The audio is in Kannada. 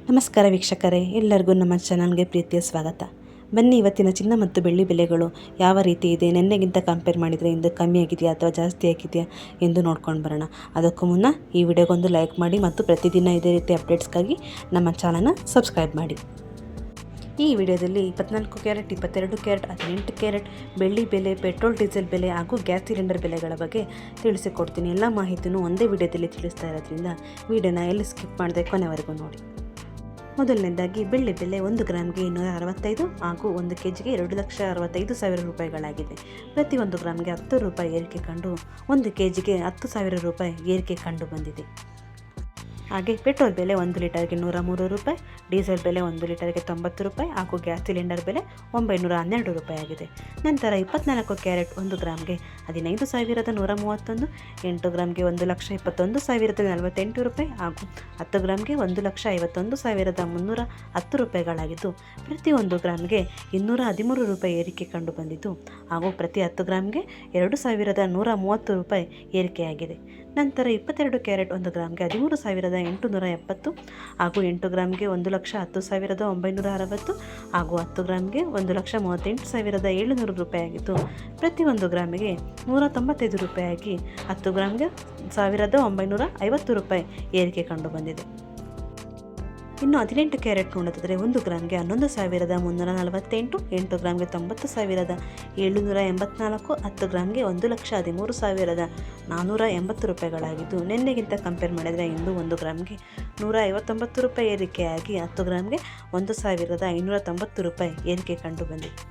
ನಮಸ್ಕಾರ ವೀಕ್ಷಕರೇ, ಎಲ್ಲರಿಗೂ ನಮ್ಮ ಚಾನಲ್ಗೆ ಪ್ರೀತಿಯ ಸ್ವಾಗತ. ಬನ್ನಿ, ಇವತ್ತಿನ ಚಿನ್ನ ಮತ್ತು ಬೆಳ್ಳಿ ಬೆಲೆಗಳು ಯಾವ ರೀತಿ ಇದೆ, ನಿನ್ನೆಗಿಂತ ಕಂಪೇರ್ ಮಾಡಿದರೆ ಇಂದು ಕಮ್ಮಿ ಆಗಿದೆಯಾ ಅಥವಾ ಜಾಸ್ತಿ ಆಗಿದೆಯಾ ಎಂದು ನೋಡ್ಕೊಂಡು ಬರೋಣ. ಅದಕ್ಕೂ ಮುನ್ನ ಈ ವಿಡಿಯೋಗೊಂದು ಲೈಕ್ ಮಾಡಿ ಮತ್ತು ಪ್ರತಿದಿನ ಇದೇ ರೀತಿ ಅಪ್ಡೇಟ್ಸ್ಗಾಗಿ ನಮ್ಮ ಚಾನಲ್ನ ಸಬ್ಸ್ಕ್ರೈಬ್ ಮಾಡಿ. ಈ ವಿಡಿಯೋದಲ್ಲಿ 24 ಕ್ಯಾರೆಟ್, 22 ಕ್ಯಾರೆಟ್, 18 ಕ್ಯಾರೆಟ್ ಬೆಳ್ಳಿ ಬೆಲೆ, ಪೆಟ್ರೋಲ್ ಡೀಸೆಲ್ ಬೆಲೆ ಹಾಗೂ ಗ್ಯಾಸ್ ಸಿಲಿಂಡರ್ ಬೆಲೆಗಳ ಬಗ್ಗೆ ತಿಳಿಸಿಕೊಡ್ತೀನಿ. ಎಲ್ಲ ಮಾಹಿತಿನೂ ಒಂದೇ ವಿಡಿಯೋದಲ್ಲಿ ತಿಳಿಸ್ತಾ ಇರೋದ್ರಿಂದ ವಿಡಿಯೋನ ಎಲ್ಲಿ ಸ್ಕಿಪ್ ಮಾಡದೆ ಕೊನೆವರೆಗೂ ನೋಡಿ. ಮೊದಲನೇದಾಗಿ ಬೆಳ್ಳಿ ಬೆಲೆ 1 ಗ್ರಾಮ್ಗೆ 265 ಹಾಗೂ 1 ಕೆಜಿಗೆ 2,65,000 ರೂಪಾಯಿಗಳಾಗಿದೆ. ಪ್ರತಿ 1 ಗ್ರಾಮ್ಗೆ 10 ರೂಪಾಯಿ ಏರಿಕೆ ಕಂಡು 1 ಕೆಜಿಗೆ 10,000 ರೂಪಾಯಿ ಏರಿಕೆ ಕಂಡು ಬಂದಿದೆ. ಹಾಗೆ ಪೆಟ್ರೋಲ್ ಬೆಲೆ 1 ಲೀಟರ್ಗೆ 103 ರೂಪಾಯಿ, ಡೀಸೆಲ್ ಬೆಲೆ 1 ಲೀಟರ್ಗೆ 90 ರೂಪಾಯಿ ಹಾಗೂ ಗ್ಯಾಸ್ ಸಿಲಿಂಡರ್ ಬೆಲೆ 912 ರೂಪಾಯಿ ಆಗಿದೆ. ನಂತರ 24 ಕ್ಯಾರೆಟ್ 1 ಗ್ರಾಮ್ಗೆ 15,131, 8 ಗ್ರಾಮ್ಗೆ 1,21,048 ರೂಪಾಯಿ ಹಾಗೂ 10 ಗ್ರಾಮ್ಗೆ 1,51,310 ರೂಪಾಯಿಗಳಾಗಿದ್ದು, ಪ್ರತಿ 1 ಗ್ರಾಮ್ಗೆ 213 ರೂಪಾಯಿ ಏರಿಕೆ ಕಂಡು ಬಂದಿದ್ದು ಹಾಗೂ ಪ್ರತಿ 10 ಗ್ರಾಮ್ಗೆ 2,130 ರೂಪಾಯಿ ಏರಿಕೆಯಾಗಿದೆ. ನಂತರ 22 ಕ್ಯಾರೆಟ್ 1 ಗ್ರಾಮ್ಗೆ 13,870 ಹಾಗೂ 8 ಗ್ರಾಮ್ಗೆ 1,10,960 ಹಾಗೂ 10 ಗ್ರಾಮ್ಗೆ 1,38,700 ರೂಪಾಯಿ ಆಗಿದ್ದು, ಪ್ರತಿ 1 ಗ್ರಾಮಿಗೆ 195 ರೂಪಾಯಿಯಾಗಿ 10 ಗ್ರಾಮ್ಗೆ 1,950 ರೂಪಾಯಿ ಏರಿಕೆ ಕಂಡು ಬಂದಿದೆ. ಇನ್ನು 18 ಕ್ಯಾರೆಟ್ ನೋಡೋದಾದರೆ 1 ಗ್ರಾಮ್ಗೆ 11,348, 8 ಗ್ರಾಮ್ಗೆ 90,784, 10 ಗ್ರಾಮ್ಗೆ 1,13,480 ರೂಪಾಯಿಗಳಾಗಿದ್ದು, ನಿನ್ನೆಗಿಂತ ಕಂಪೇರ್ ಮಾಡಿದರೆ ಇಂದು 1 ಗ್ರಾಮ್ಗೆ 159 ರೂಪಾಯಿ ಏರಿಕೆಯಾಗಿ 10 ಗ್ರಾಮ್ಗೆ 1,590 ರೂಪಾಯಿ ಏರಿಕೆ ಕಂಡು ಬಂದಿದೆ.